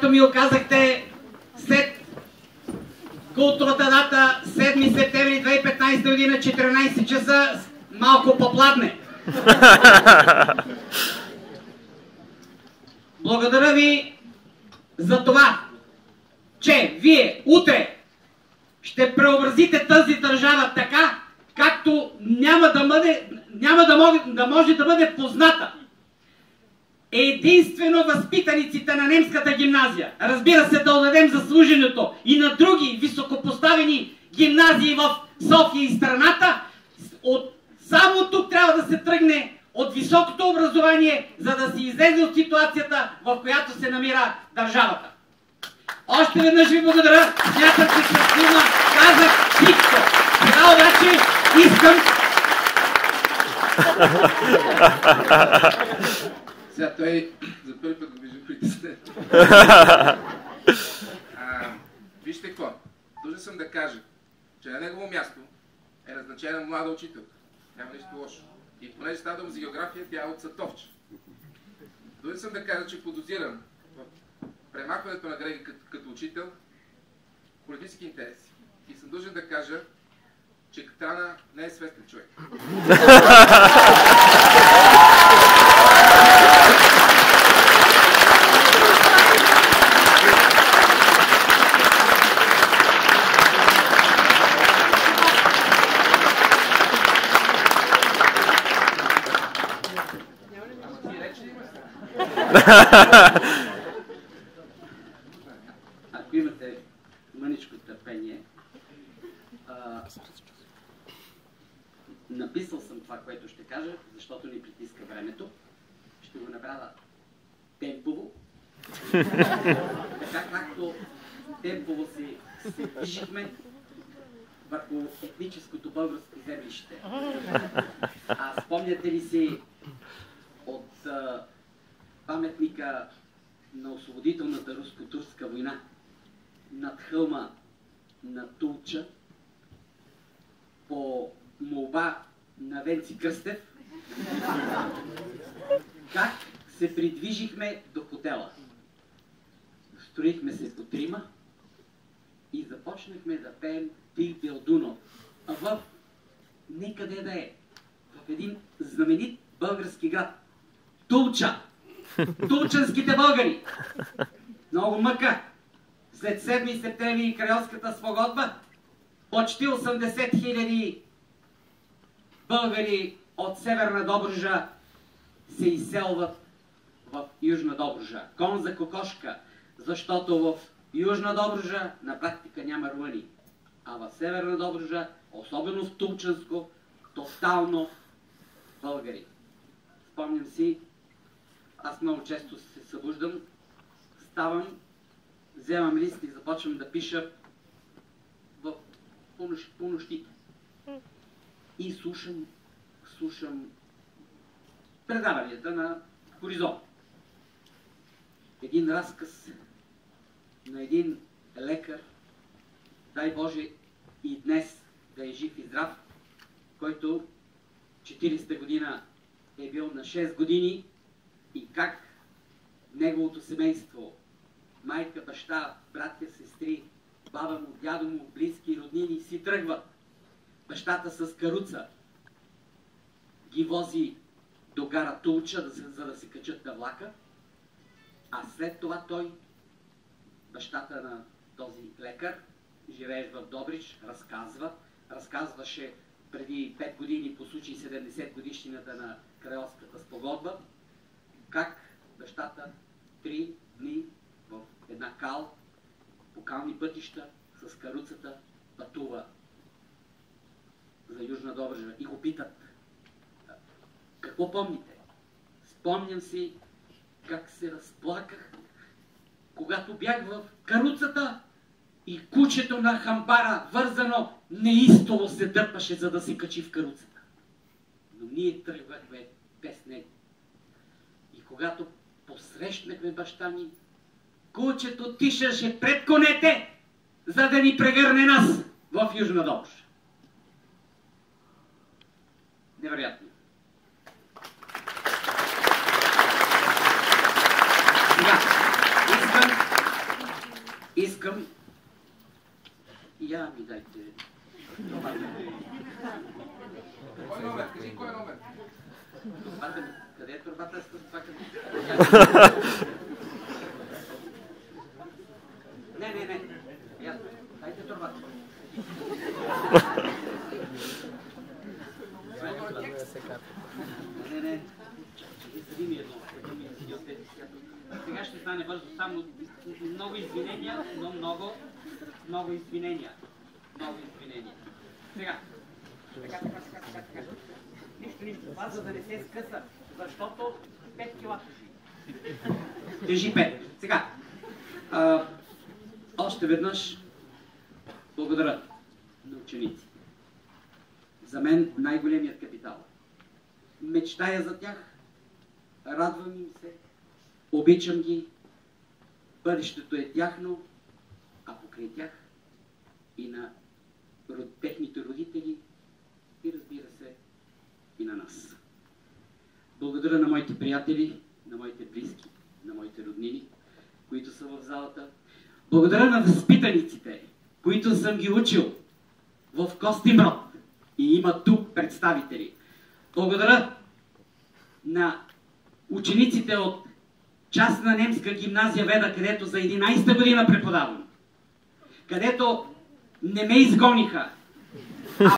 както ми оказахте след култовата дата 7 септември 2015 година, 14 часа, малко попладне. Благодаря ви за това, че вие утре ще преобразите тази държава така, както няма да може да бъде позната. Единствено възпитаниците на немската гимназия, разбира се, да отдадем заслуженото и на други високопоставени гимназии в София и страната, само тук трябва да се тръгне от високото образование, за да се излезе от ситуацията, в която се намира държавата. Още веднъж ви благодаря. Смятам, че с дума казах всичко. Сега обаче искам... Сега той за първи път го вижда притеснен. Вижте какво. Дължен съм да кажа, че на негово място е назначена млада учителка. Няма нищо лошо. И понеже става дума за география, тя е от Сатовча. Дължен съм да кажа, че подозирам в премахването на Греги като учител политически интереси. И съм дължен да кажа, че Катрана не е свестен човек. Ако имате мъничко търпение, написал съм това, което ще кажа, защото ни притиска времето. Ще го направя темпово. Така както темпово се движихме върху етническото българско землище. Спомняте ли си от паметника на освободителната руско-турска война над хълма на Тулча по молба на Венци Кръстев, как се придвижихме до хотела. Строихме се по трима и започнахме да пеем Тих бил Дунав в никъде да е, в един знаменит български град. Тулча! Тулчанските българи! Много мъка! След 7 септември и Крайовската спогодба, почти 80 000 българи от Северна Добруджа се изселват в Южна Добруджа. Кон за кокошка, защото в Южна Добруджа на практика няма руани, а в Северна Добруджа, особено в Тулчанско, тотално българи. Спомням си, аз много често се събуждам, ставам, вземам лист и започвам да пиша в по-нощите. И слушам предаванията на Хоризонт. Един разказ на един лекар, дай Боже и днес да е жив и здрав, който 40-та година е бил на 6 години и как неговото семейство, майка, баща, братя, сестри, баба му, дядо му, близки, роднини си тръгват. Бащата с каруца ги вози до гара Тулча, за да се качат на влака, а след това той, бащата на този лекар, живееш в Добрич, разказваше преди 5 години по случай 70 годишнината на Крайовската спогодба, как бащата 3 дни в една кал, по кални пътища, с каруцата пътува за Южна Добруджа и го питат: какво помните? Спомням си как се разплаках, когато бях в каруцата и кучето на хамбара, вързано, неистово се дърпаше, за да се качи в каруцата. Но ние тръгвахме без него. И когато посрещнахме баща ми, кучето тишаше пред конете, за да ни прегърне нас в Южна Добруджа. Невероятно. Сега, искам искам... Я ми дайте... Кой номер? Кажи кой номер? Турбата ми. Къде е турбата с това къде? Не. Ясно. Дайте турбата. Не. Съди ми едно. Сега ще стане бързо. Само много извинения, но много извинения. Сега. Така. Нищо. Това за да не се скъса, защото 5 кила тежи 5. Сега. Още веднъж благодаря на ученици. За мен най-големият капитал. Мечтая за тях, радвам им се, обичам ги, бъдещето е тяхно, а покрай тях и на техните родители и разбира се и на нас. Благодаря на моите приятели, на моите близки, на моите роднини, които са в залата. Благодаря на възпитаниците, които съм ги учил в Костинброд и има тук представители. Благодаря на учениците от частна немска гимназия Веда, където за 11-та година преподавам, където не ме изгониха,